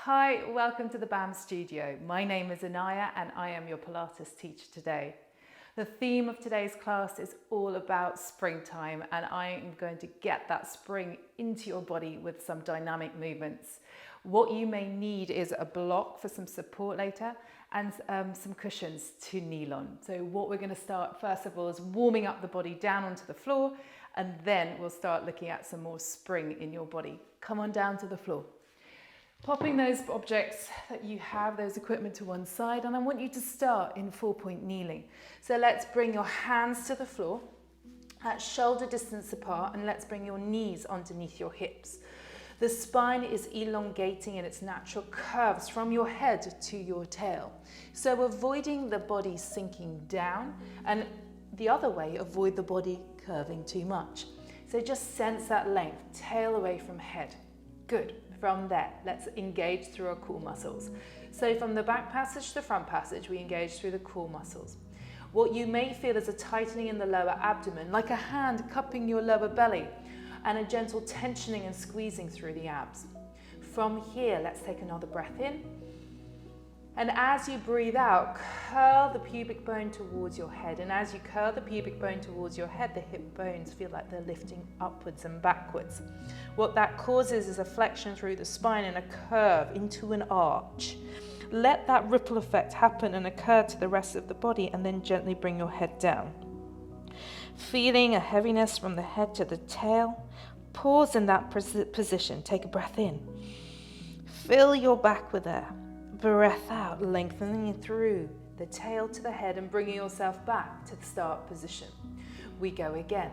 Hi, welcome to the BAM studio. My name is Anaya and I am your Pilates teacher today. The theme of today's class is all about springtime, and I am going to get that spring into your body with some dynamic movements. What you may need is a block for some support later and some cushions to kneel on. So what we're going to start first of all is warming up the body down onto the floor, and then we'll start looking at some more spring in your body. Come on down to the floor. Popping those objects that you have, those equipment to one side, and I want you to start in 4-point kneeling. So let's bring your hands to the floor at shoulder distance apart, and let's bring your knees underneath your hips. The spine is elongating in its natural curves from your head to your tail. So avoiding the body sinking down, and the other way, avoid the body curving too much. So just sense that length, tail away from head. Good. From there, let's engage through our core muscles. So from the back passage to the front passage, we engage through the core muscles. What you may feel is a tightening in the lower abdomen, like a hand cupping your lower belly, and a gentle tensioning and squeezing through the abs. From here, let's take another breath in. And as you breathe out, curl the pubic bone towards your head. And as you curl the pubic bone towards your head, the hip bones feel like they're lifting upwards and backwards. What that causes is a flexion through the spine and a curve into an arch. Let that ripple effect happen and occur to the rest of the body, and then gently bring your head down. Feeling a heaviness from the head to the tail, pause in that position. Take a breath in. Fill your back with air. Breath out, lengthening through the tail to the head and bringing yourself back to the start position. We go again.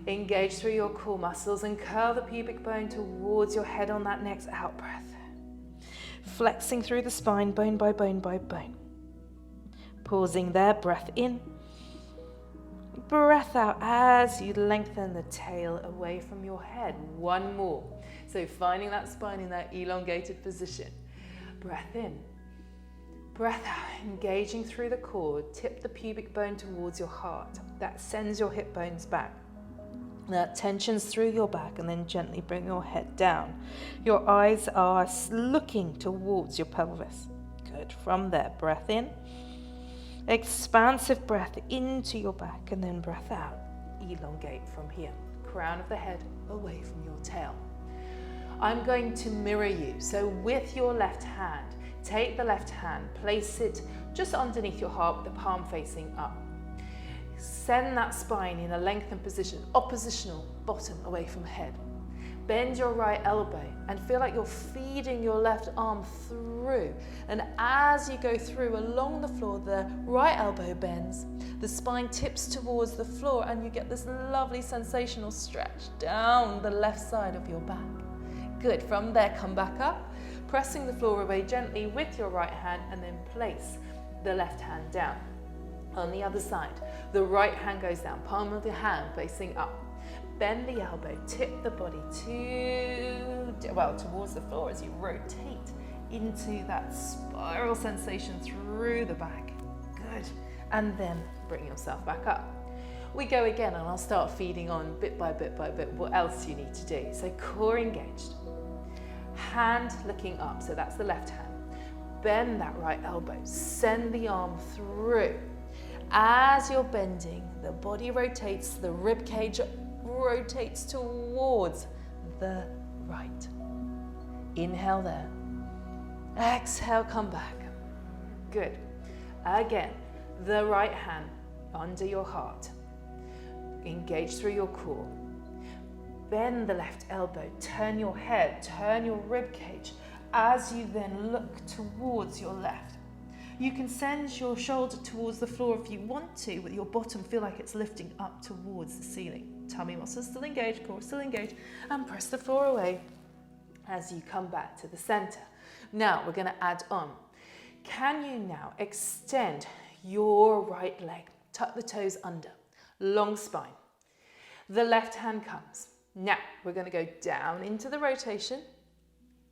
Engage through your core muscles and curl the pubic bone towards your head on that next out breath. Flexing through the spine, bone by bone by bone. Pausing there, breath in. Breath out as you lengthen the tail away from your head. One more. So finding that spine in that elongated position. Breath in, breath out, engaging through the core. Tip the pubic bone towards your heart. That sends your hip bones back. That tensions through your back, and then gently bring your head down. Your eyes are looking towards your pelvis. Good. From there, breath in. Expansive breath into your back, and then breath out. Elongate from here. Crown of the head away from your tail. I'm going to mirror you. So with your left hand, take the left hand, place it just underneath your heart with the palm facing up. Send that spine in a lengthened position, oppositional, bottom away from head. Bend your right elbow and feel like you're feeding your left arm through. And as you go through along the floor, the right elbow bends, the spine tips towards the floor, and you get this lovely sensational stretch down the left side of your back. Good. From there, come back up, pressing the floor away gently with your right hand, and then place the left hand down. On the other side, the right hand goes down, palm of the hand facing up. Bend the elbow, tip the body towards the floor as you rotate into that spiral sensation through the back. Good. And then bring yourself back up. We go again, and I'll start feeding on bit by bit by bit what else you need to do. So core engaged. Hand looking up, so that's the left hand. Bend that right elbow, send the arm through. As you're bending, the body rotates, the rib cage rotates towards the right. Inhale there. Exhale, come back. Good. Again, the right hand under your heart. Engage through your core. Bend the left elbow, turn your head, turn your rib cage as you then look towards your left. You can send your shoulder towards the floor if you want to, with your bottom feel like it's lifting up towards the ceiling. Tummy muscles still engaged, core still engaged, and press the floor away as you come back to the center. Now we're going to add on. Can you now extend your right leg, tuck the toes under, long spine. The left hand comes. Now we're going to go down into the rotation.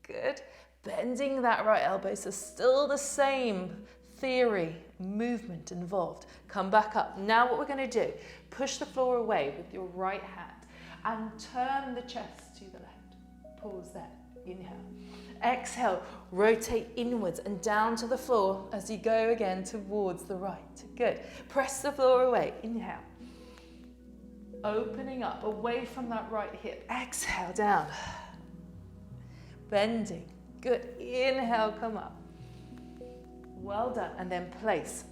Good. Bending that right elbow, so still the same theory, movement involved. Come back up. Now what we're going to do, push the floor away with your right hand and turn the chest to the left. Pause there. Inhale. Exhale, rotate inwards and down to the floor as you go again towards the right. Good. Press the floor away. Inhale. Opening up away from that right hip. Exhale, down. Bending. Good. Inhale, come up. Well done. And then place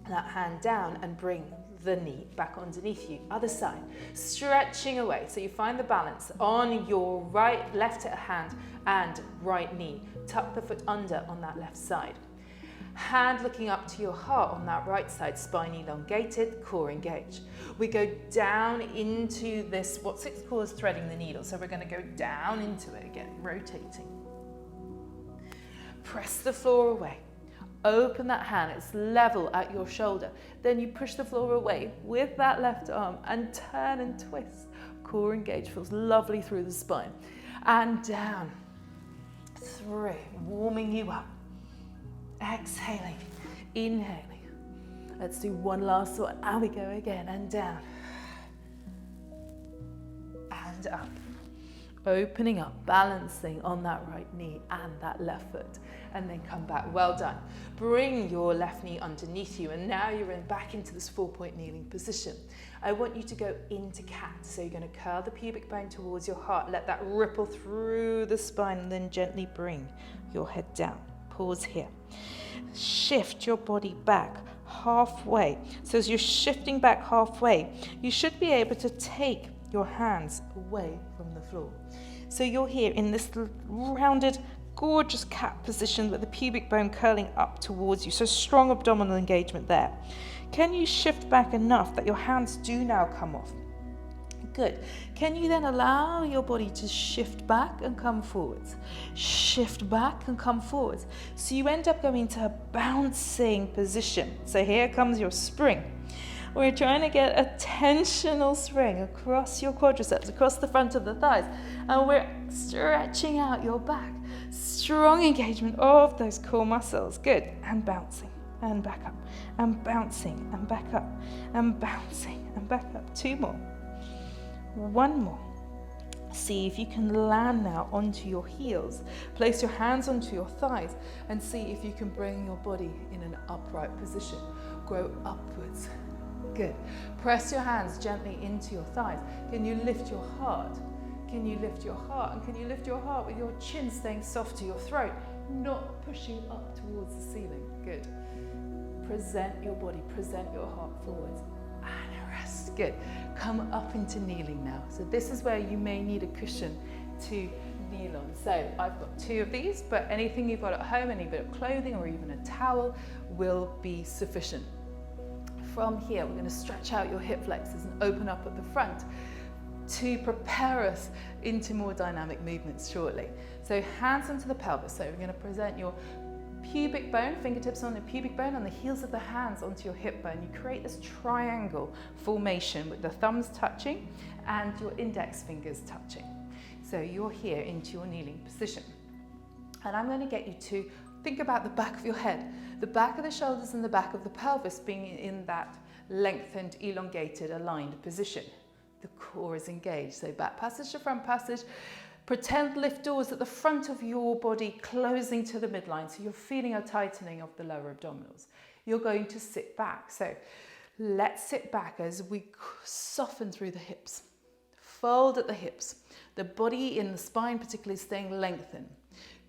that hand down and bring the knee back underneath you. Other side. Stretching away. So you find the balance on your left hand and right knee. Tuck the foot under on that left side. Hand looking up to your heart on that right side. Spine elongated, core engaged. We go down into this, what Six calls threading the needle. So we're going to go down into it again, rotating. Press the floor away. Open that hand, it's level at your shoulder. Then you push the floor away with that left arm and turn and twist. Core engaged, feels lovely through the spine. And down, through, warming you up. Exhaling, inhaling. Let's do one last one, and we go again, and down. And up. Opening up, balancing on that right knee and that left foot, and then come back. Well done. Bring your left knee underneath you, and now you're back into this 4-point kneeling position. I want you to go into cat. So you're going to curl the pubic bone towards your heart, let that ripple through the spine, and then gently bring your head down. Pause here. Shift your body back halfway. So as you're shifting back halfway, you should be able to take your hands away from the floor. So you're here in this rounded, gorgeous cat position with the pubic bone curling up towards you. So strong abdominal engagement there. Can you shift back enough that your hands do now come off? Good. Can you then allow your body to shift back and come forwards? Shift back and come forwards. So you end up going to a bouncing position. So here comes your spring. We're trying to get a tensional spring across your quadriceps, across the front of the thighs. And we're stretching out your back. Strong engagement of those core muscles. Good. And bouncing and back up. And bouncing and back up. And bouncing and back up. 2 more. 1 more. See if you can land now onto your heels. Place your hands onto your thighs and see if you can bring your body in an upright position. Grow upwards. Good. Press your hands gently into your thighs. Can you lift your heart? Can you lift your heart? And can you lift your heart with your chin staying soft to your throat, not pushing up towards the ceiling? Good. Present your body, present your heart forwards. And rest. Good. Come up into kneeling now. So this is where you may need a cushion to kneel on. So I've got 2 of these, but anything you've got at home, any bit of clothing or even a towel will be sufficient. From here, we're going to stretch out your hip flexors and open up at the front to prepare us into more dynamic movements shortly. So hands onto the pelvis. So we're going to present your pubic bone, fingertips on the pubic bone, and the heels of the hands onto your hip bone. You create this triangle formation with the thumbs touching and your index fingers touching. So you're here into your kneeling position. And I'm going to get you to think about the back of your head, the back of the shoulders and the back of the pelvis being in that lengthened, elongated, aligned position. The core is engaged. So back passage to front passage. Pretend lift doors at the front of your body closing to the midline. So you're feeling a tightening of the lower abdominals. You're going to sit back. So let's sit back as we soften through the hips. Fold at the hips. The body in the spine particularly staying lengthened.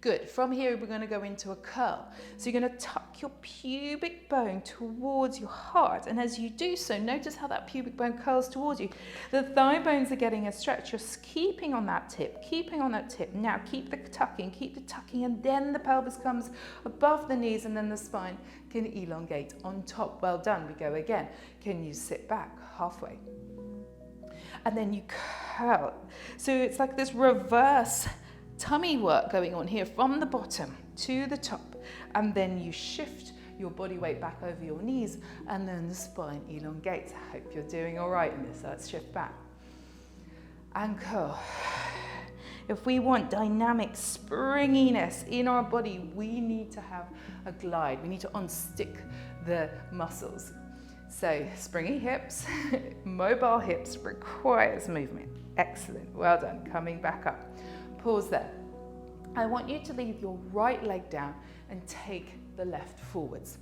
Good. From here, we're going to go into a curl. So you're going to tuck your pubic bone towards your heart. And as you do so, notice how that pubic bone curls towards you. The thigh bones are getting a stretch. You're keeping on that tip, keeping on that tip. Now keep the tucking, and then the pelvis comes above the knees, and then the spine can elongate on top. Well done. We go again. Can you sit back halfway? And then you curl. So it's like this reverse tummy work going on here from the bottom to the top, and then you shift your body weight back over your knees, and then the spine elongates. I hope you're doing all right in this. So let's shift back and curl. If we want dynamic springiness in our body, we need to have a glide. We need to unstick the muscles. So springy hips, mobile hips requires movement. Excellent. Well done. Coming back up. Pause there. I want you to leave your right leg down and take the left forwards.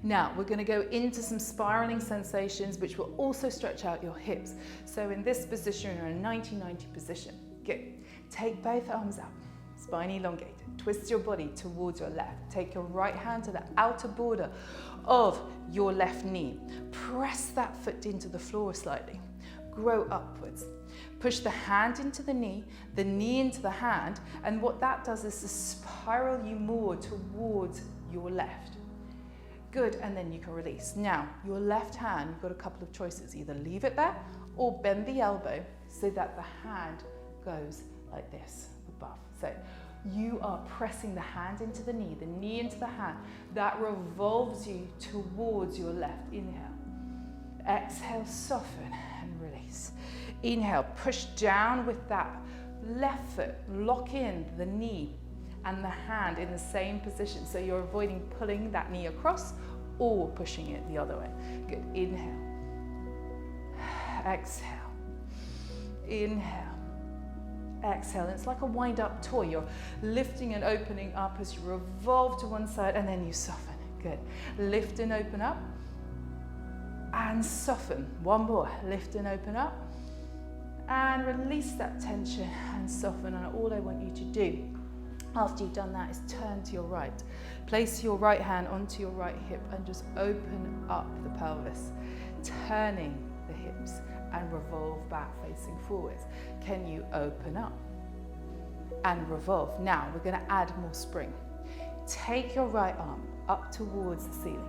Now we're going to go into some spiraling sensations which will also stretch out your hips. So in this position, you're in a 90-90 position. Good. Take both arms up, spine elongated. Twist your body towards your left. Take your right hand to the outer border of your left knee. Press that foot into the floor slightly. Grow upwards. Push the hand into the knee into the hand, and what that does is to spiral you more towards your left. Good, and then you can release. Now, your left hand, you've got a couple of choices. Either leave it there or bend the elbow so that the hand goes like this above. So you are pressing the hand into the knee into the hand. That revolves you towards your left. Inhale. Exhale, soften and release. Inhale, push down with that left foot. Lock in the knee and the hand in the same position. So you're avoiding pulling that knee across or pushing it the other way. Good. Inhale. Exhale. Inhale. Exhale. And it's like a wind-up toy. You're lifting and opening up as you revolve to one side and then you soften. Good. Lift and open up. And soften. One more. Lift and open up. And release that tension and soften. And all I want you to do after you've done that is turn to your right. Place your right hand onto your right hip and just open up the pelvis, turning the hips and revolve back facing forwards. Can you open up and revolve? Now we're going to add more spring. Take your right arm up towards the ceiling.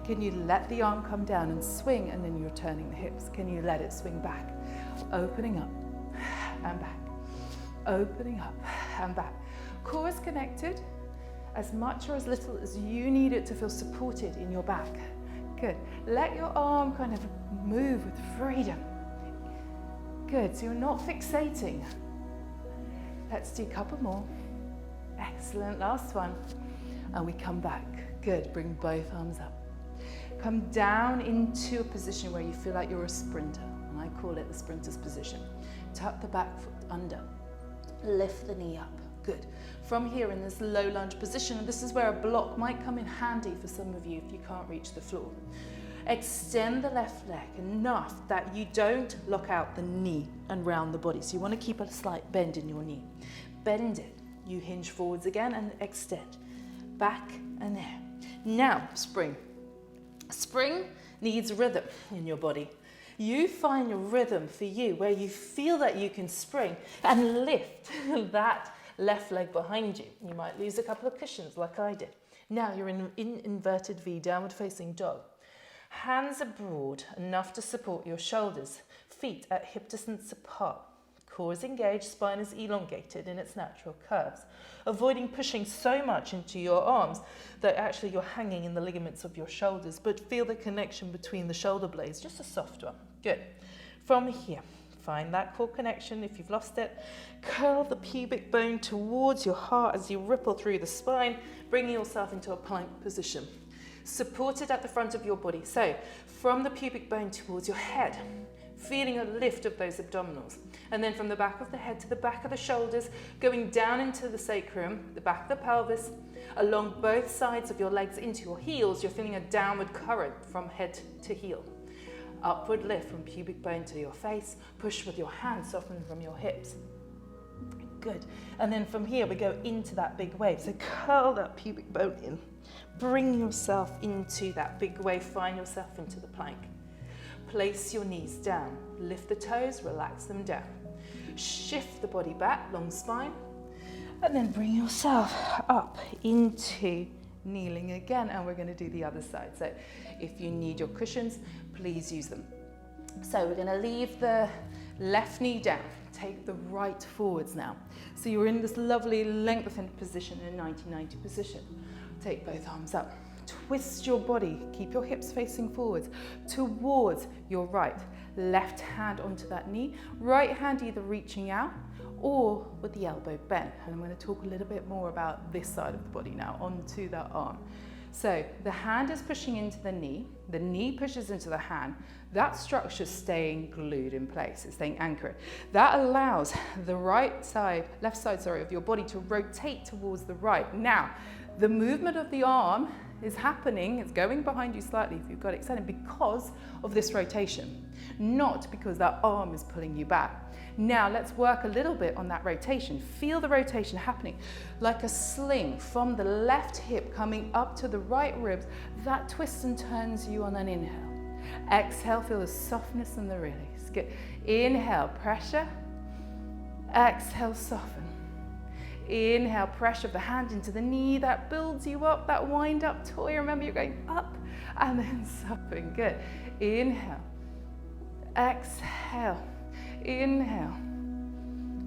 Can you let the arm come down and swing, and then you're turning the hips? Can you let it swing back? Opening up and back. Opening up and back. Core is connected as much or as little as you need it to feel supported in your back. Good. Let your arm kind of move with freedom. Good. So you're not fixating. Let's do a couple more. Excellent. Last one. And we come back. Good. Bring both arms up. Come down into a position where you feel like you're a sprinter. And I call it the sprinter's position. Tuck the back foot under. Lift the knee up. Good. From here in this low lunge position, this is where a block might come in handy for some of you if you can't reach the floor. Extend the left leg enough that you don't lock out the knee and round the body. So you want to keep a slight bend in your knee. Bend it. You hinge forwards again and extend. Back and there. Now, spring. Spring needs rhythm in your body. You find your rhythm for you where you feel that you can spring and lift that left leg behind you. You might lose a couple of cushions like I did. Now you're in inverted V, downward facing dog. Hands are broad enough to support your shoulders. Feet at hip distance apart. Core is engaged, spine is elongated in its natural curves. Avoiding pushing so much into your arms that actually you're hanging in the ligaments of your shoulders, but feel the connection between the shoulder blades, just a soft one. Good. From here, find that core connection. If you've lost it, curl the pubic bone towards your heart as you ripple through the spine, bringing yourself into a plank position. Supported at the front of your body. So from the pubic bone towards your head, feeling a lift of those abdominals. And then from the back of the head to the back of the shoulders, going down into the sacrum, the back of the pelvis, along both sides of your legs into your heels, you're feeling a downward current from head to heel. Upward lift from pubic bone to your face. Push with your hands, soften from your hips. Good. And then from here, we go into that big wave. So curl that pubic bone in. Bring yourself into that big wave. Find yourself into the plank. Place your knees down. Lift the toes, relax them down. Shift the body back, long spine. And then bring yourself up into kneeling again. And we're going to do the other side. So if you need your cushions, please use them. So we're going to leave the left knee down. Take the right forwards now. So you're in this lovely lengthened position, in a 90-90 position. Take both arms up. Twist your body. Keep your hips facing forwards towards your right. Left hand onto that knee. Right hand either reaching out or with the elbow bent. And I'm going to talk a little bit more about this side of the body now, onto that arm. So the hand is pushing into the knee pushes into the hand. That structure is staying glued in place, it's staying anchored. That allows the left side, of your body to rotate towards the right. Now, the movement of the arm is happening, it's going behind you slightly if you've got it extended because of this rotation, not because that arm is pulling you back. Now let's work a little bit on that rotation. Feel the rotation happening like a sling from the left hip coming up to the right ribs. That twists and turns you on an inhale. Exhale, feel the softness and the release. Good. Inhale, pressure. Exhale, soften. Inhale, pressure of the hand into the knee. That builds you up, that wind up toy. Remember, you're going up and then soften. Good. Inhale. Exhale. Inhale.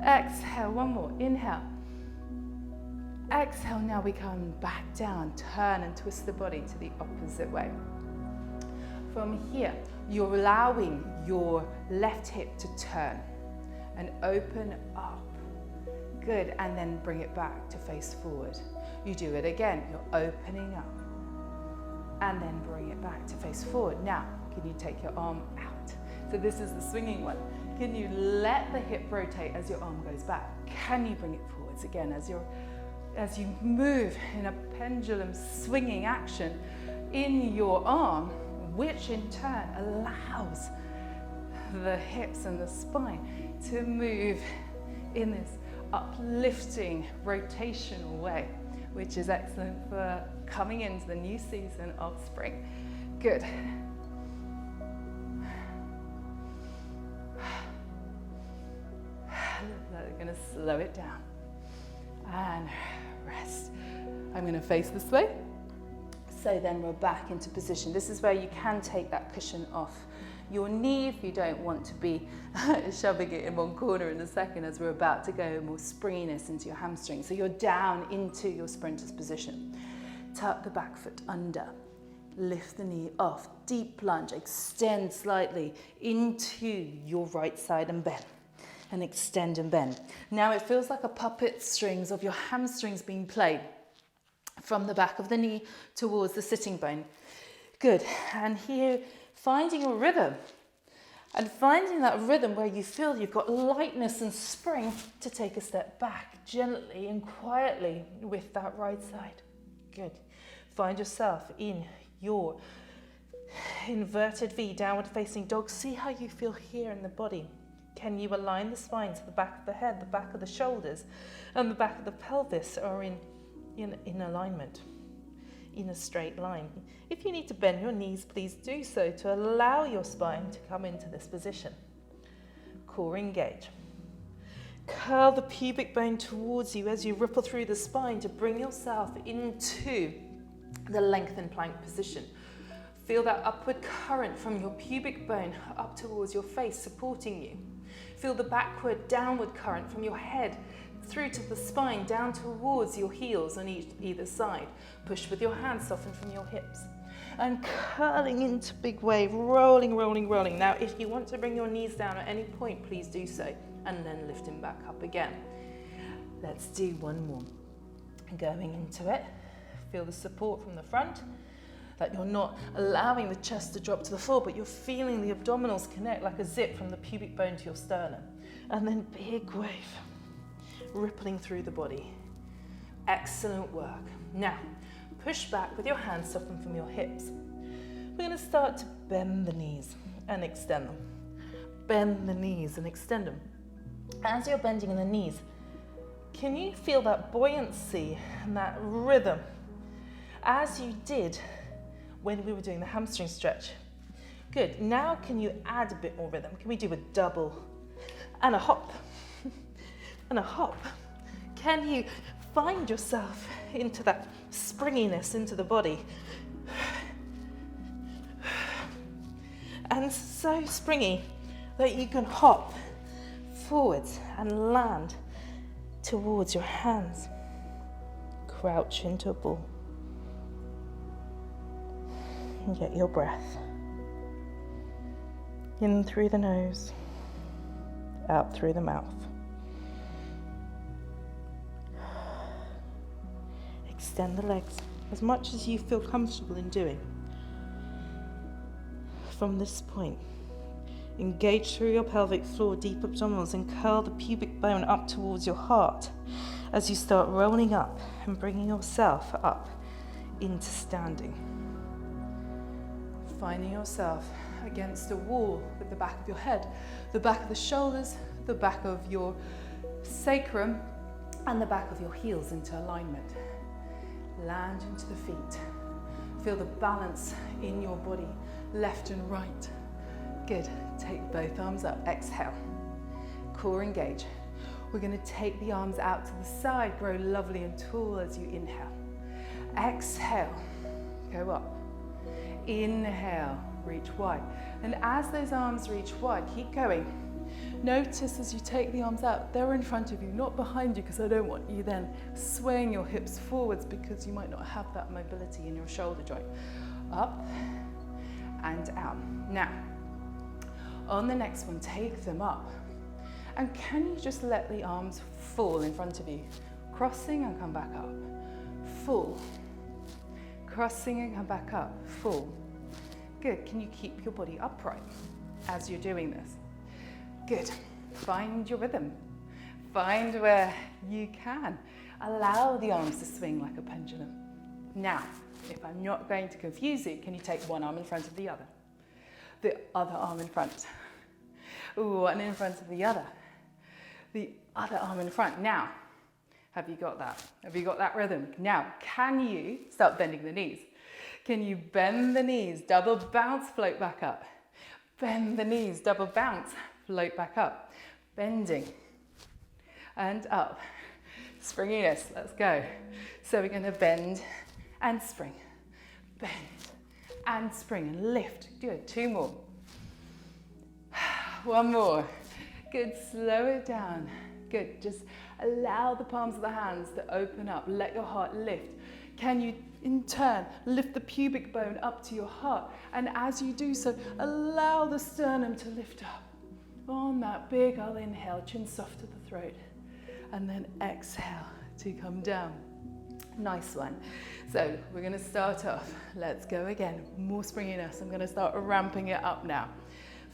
Exhale. One more. Inhale. Exhale. Now we come back down. Turn and twist the body to the opposite way. From here, you're allowing your left hip to turn and open up. Good, and then bring it back to face forward. You do it again, you're opening up and then bring it back to face forward. Now, can you take your arm out? So this is the swinging one. Can you let the hip rotate as your arm goes back? Can you bring it forwards again as you move in a pendulum swinging action in your arm, which in turn allows the hips and the spine to move in this uplifting rotational way, which is excellent for coming into the new season of spring. Good. We're going to slow it down and rest. I'm going to face this way. So then we're back into position. This is where you can take that cushion off your knee if you don't want to be shoving it in one corner in a second, as we're about to go more springiness into your hamstring. So you're down into your sprinter's position. Tuck the back foot under. Lift the knee off. Deep lunge. Extend slightly into your right side and bend. And extend and bend. Now it feels like a puppet strings of your hamstrings being played from the back of the knee towards the sitting bone. Good. And here, finding your rhythm. And finding that rhythm where you feel you've got lightness and spring to take a step back gently and quietly with that right side. Good. Find yourself in your inverted V, downward facing dog. See how you feel here in the body. Can you align the spine to the back of the head, the back of the shoulders, and the back of the pelvis are in alignment, in a straight line? If you need to bend your knees, please do so to allow your spine to come into this position. Core engage. Curl the pubic bone towards you as you ripple through the spine to bring yourself into the lengthened plank position. Feel that upward current from your pubic bone up towards your face, supporting you. Feel the backward, downward current from your head through to the spine, down towards your heels on either side. Push with your hands, soften from your hips. And curling into big wave, rolling, rolling, rolling. Now, if you want to bring your knees down at any point, please do so. And then lifting back up again. Let's do one more. Going into it, feel the support from the front, that you're not allowing the chest to drop to the floor, but you're feeling the abdominals connect like a zip from the pubic bone to your sternum. And then big wave, rippling through the body. Excellent work. Now, push back with your hands, soften from your hips. We're going to start to bend the knees and extend them. Bend the knees and extend them. As you're bending the knees, can you feel that buoyancy and that rhythm as you did when we were doing the hamstring stretch? Good. Now can you add a bit more rhythm? Can we do a double and a hop and a hop? Can you find yourself into that springiness into the body? And so springy that you can hop forwards and land towards your hands. Crouch into a ball. And get your breath. In through the nose, out through the mouth. Extend the legs, as much as you feel comfortable in doing. From this point, engage through your pelvic floor, deep abdominals, and curl the pubic bone up towards your heart as you start rolling up and bringing yourself up into standing. Finding yourself against a wall with the back of your head, the back of the shoulders, the back of your sacrum, and the back of your heels into alignment. Land into the feet. Feel the balance in your body, left and right. Good. Take both arms up. Exhale. Core engage. We're going to take the arms out to the side, grow lovely and tall as you inhale. Exhale. Go up. Inhale. Reach wide. And as those arms reach wide, keep going. Notice as you take the arms out, they're in front of you, not behind you, because I don't want you then swaying your hips forwards because you might not have that mobility in your shoulder joint. Up and out. Now, on the next one, take them up. And can you just let the arms fall in front of you? Crossing and come back up. Full. Crossing and come back up. Full. Good. Can you keep your body upright as you're doing this? Good. Find your rhythm. Find where you can. Allow the arms to swing like a pendulum. Now, if I'm not going to confuse you, can you take one arm in front of the other? The other arm in front. One in front of the other. The other arm in front. Now, have you got that? Have you got that rhythm? Now, can you start bending the knees? Can you bend the knees, double bounce, float back up? Bend the knees, double bounce, float back up. Bending and up. Springiness, let's go. So we're going to bend and spring. Bend and spring and lift. Good, 2 more. 1 more. Good, slow it down. Good, just allow the palms of the hands to open up. Let your heart lift. Can you, in turn, lift the pubic bone up to your heart? And as you do so, allow the sternum to lift up. On that big, I'll inhale, chin soft to the throat. And then exhale to come down. Nice one. So we're going to start off. Let's go again. More springiness. I'm going to start ramping it up now.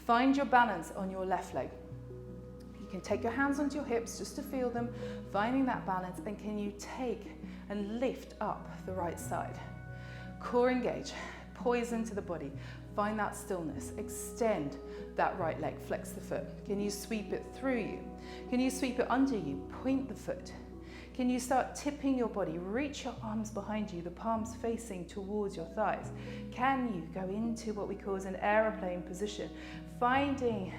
Find your balance on your left leg. You can take your hands onto your hips just to feel them, finding that balance. And can you take and lift up the right side? Core engage. Poise into the body. Find that stillness. Extend that right leg. Flex the foot. Can you sweep it through you? Can you sweep it under you? Point the foot. Can you start tipping your body? Reach your arms behind you, the palms facing towards your thighs. Can you go into what we call as an aeroplane position, finding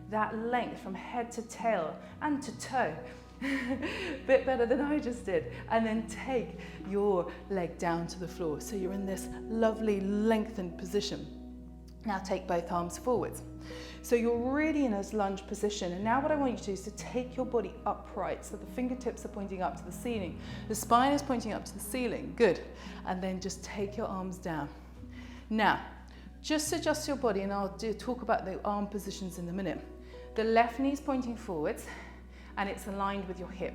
that length from head to tail and to toe. Bit better than I just did. And then take your leg down to the floor. So you're in this lovely lengthened position. Now take both arms forwards. So you're really in a lunge position. And now what I want you to do is to take your body upright. So the fingertips are pointing up to the ceiling. The spine is pointing up to the ceiling. Good. And then just take your arms down. Now, just adjust your body, and I'll talk about the arm positions in a minute. The left knee is pointing forwards and it's aligned with your hip.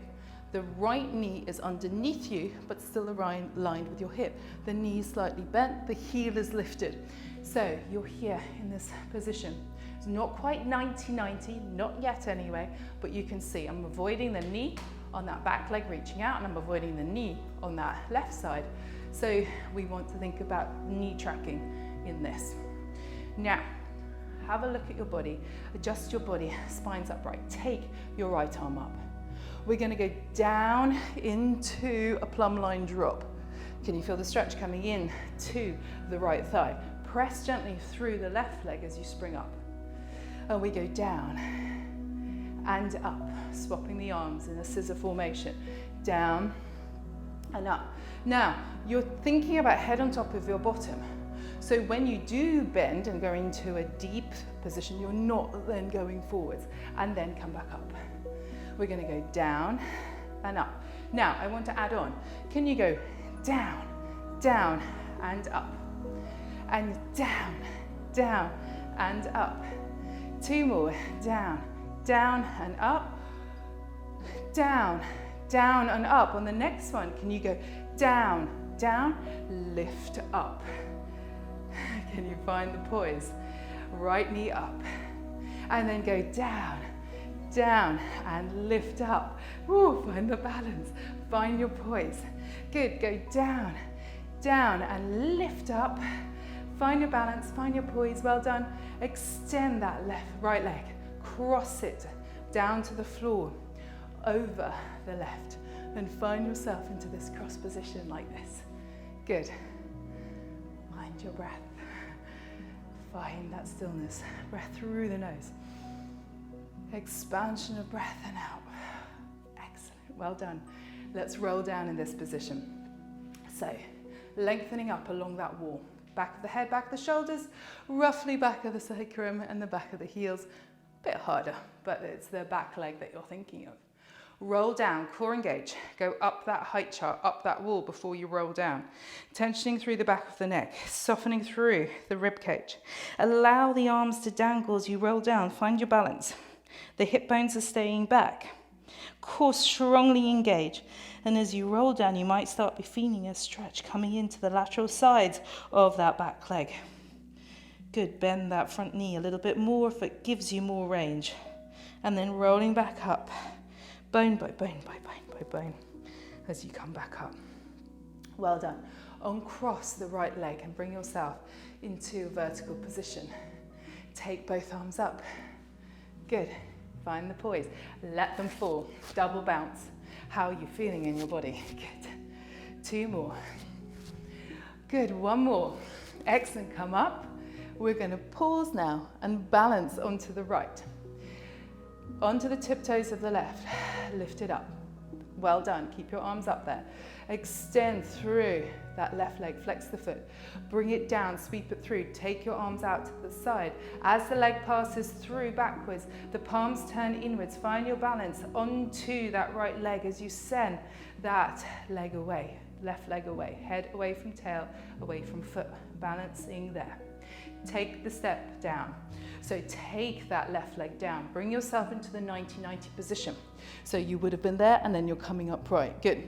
The right knee is underneath you, but still aligned with your hip. The knee is slightly bent, the heel is lifted. So you're here in this position. It's not quite 90-90, not yet anyway, but you can see I'm avoiding the knee on that back leg reaching out, and I'm avoiding the knee on that left side. So we want to think about knee tracking in this. Now, have a look at your body, adjust your body, spine's upright. Take your right arm up. We're going to go down into a plumb line drop. Can you feel the stretch coming in to the right thigh? Press gently through the left leg as you spring up. And we go down and up, swapping the arms in a scissor formation. Down and up. Now, you're thinking about head on top of your bottom. So when you do bend and go into a deep position, you're not then going forwards, and then come back up. We're going to go down and up. Now, I want to add on. Can you go down, down, and up? And down, down, and up. 2 more. Down, down, and up. Down, down, and up. On the next one, can you go down, down, lift up. Can you find the poise? Right knee up. And then go down, down, and lift up. Woo, find the balance. Find your poise. Good, go down, down, and lift up. Find your balance, find your poise, well done. Extend that right leg, cross it down to the floor, over the left, and find yourself into this cross position like this. Good. Mind your breath. Find that stillness. Breath through the nose. Expansion of breath and out. Excellent, well done. Let's roll down in this position. So, lengthening up along that wall. Back of the head, back of the shoulders, roughly back of the sacrum and the back of the heels. A bit harder, but it's the back leg that you're thinking of. Roll down, core engage. Go up that height chart, up that wall before you roll down. Tensioning through the back of the neck, softening through the rib cage. Allow the arms to dangle as you roll down. Find your balance. The hip bones are staying back. Core strongly engage. And as you roll down, you might start be feeling a stretch coming into the lateral sides of that back leg. Good, bend that front knee a little bit more if it gives you more range. And then rolling back up, bone by bone by bone by bone, as you come back up. Well done. Uncross the right leg and bring yourself into a vertical position. Take both arms up. Good. Find the poise. Let them fall. Double bounce. How are you feeling in your body? Good. 2 more. Good. 1 more. Excellent. Come up. We're going to pause now and balance onto the right. Onto the tiptoes of the left. Lift it up. Well done. Keep your arms up there. Extend through that left leg. Flex the foot. Bring it down. Sweep it through. Take your arms out to the side. As the leg passes through backwards, the palms turn inwards. Find your balance onto that right leg as you send that leg away. Left leg away. Head away from tail, away from foot. Balancing there. Take the step down. So take that left leg down. Bring yourself into the 90-90 position. So you would have been there and then you're coming up right. Good.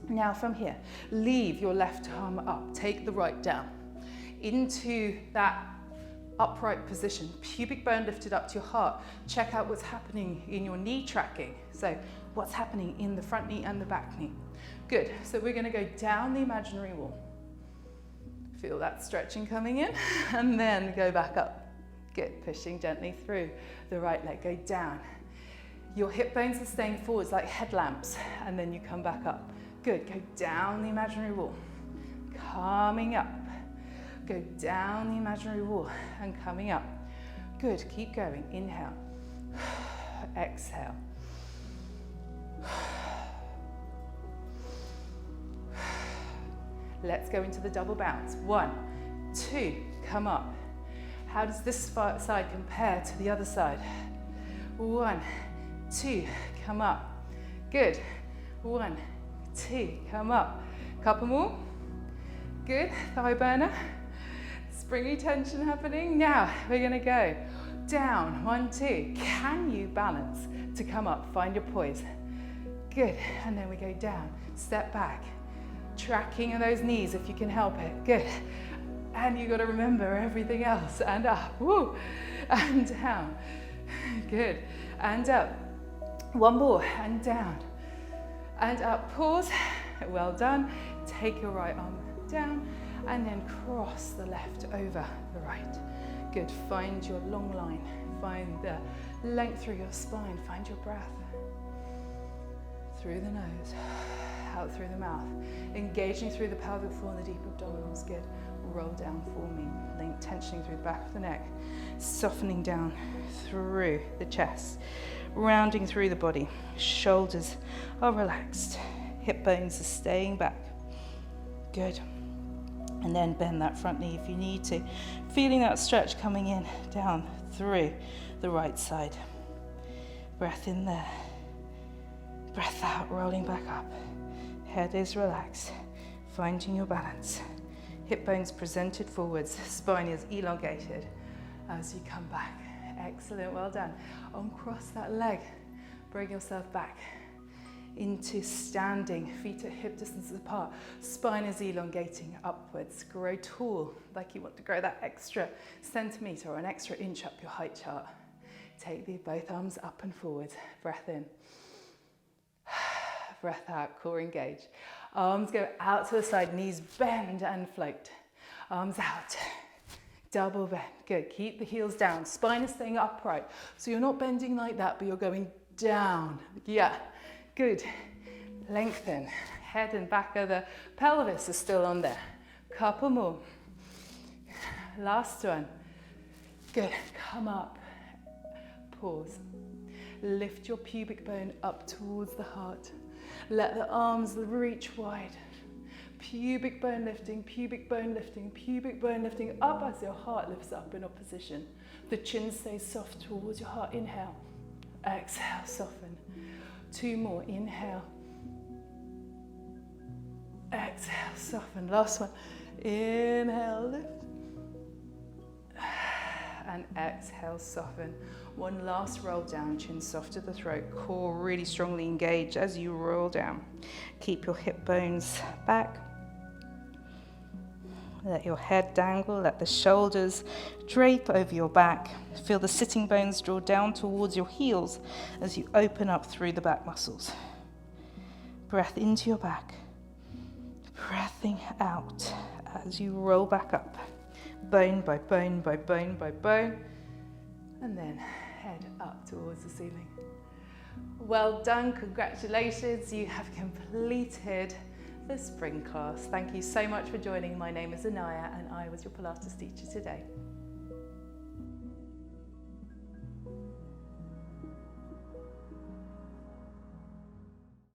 Now from here, leave your left arm up. Take the right down. Into that upright position. Pubic bone lifted up to your heart. Check out what's happening in your knee tracking. So what's happening in the front knee and the back knee. Good. So we're going to go down the imaginary wall. Feel that stretching coming in and then go back up. Good, pushing gently through the right leg, go down. Your hip bones are staying forwards like headlamps and then you come back up. Good, go down the imaginary wall, coming up. Go down the imaginary wall and coming up. Good, keep going, inhale, exhale. Let's go into the double bounce. 1, 2, come up. How does this side compare to the other side? 1, 2, come up. Good. 1, 2, come up. Couple more. Good. Thigh burner. Springy tension happening. Now we're going to go down. 1, 2. Can you balance to come up? Find your poise. Good. And then we go down. Step back. Tracking of those knees if you can help it. Good. And you got to remember everything else. And up. Woo. And down. Good. And up. 1 more. And down. And up. Pause. Well done. Take your right arm down and then cross the left over the right. Good. Find your long line. Find the length through your spine. Find your breath. Through the nose. Out through the mouth. Engaging through the pelvic floor and the deep abdominals. Good. Roll down for me. Tensioning through the back of the neck. Softening down through the chest. Rounding through the body. Shoulders are relaxed. Hip bones are staying back. Good. And then bend that front knee if you need to. Feeling that stretch coming in, down through the right side. Breath in there. Breath out, rolling back up. Head is relaxed. Finding your balance. Hip bones presented forwards. Spine is elongated as you come back. Excellent, well done. Uncross that leg. Bring yourself back into standing, feet at hip distance apart, spine is elongating upwards, grow tall, like you want to grow that extra centimetre or an extra inch up your height chart. Take both arms up and forward, breath in, breath out, core engage. Arms go out to the side, knees bend and float, arms out, double bend, good, keep the heels down, spine is staying upright, so you're not bending like that, but you're going down, yeah. Good. Lengthen. Head and back of the pelvis are still on there. Couple more. Last one. Good. Come up. Pause. Lift your pubic bone up towards the heart. Let the arms reach wide. Pubic bone lifting, pubic bone lifting, pubic bone lifting up as your heart lifts up in opposition. The chin stays soft towards your heart. Inhale. Exhale, soften. 2 more, inhale, exhale, soften, last one, inhale, lift, and exhale, soften. One last roll down, chin soft to the throat, core really strongly engaged as you roll down. Keep your hip bones back. Let your head dangle, let the shoulders drape over your back. Feel the sitting bones draw down towards your heels as you open up through the back muscles. Breath into your back, breathing out as you roll back up, bone by bone by bone by bone, and then head up towards the ceiling. Well done, congratulations, you have completed the spring class. Thank you so much for joining. My name is Anaya and I was your Pilates teacher today.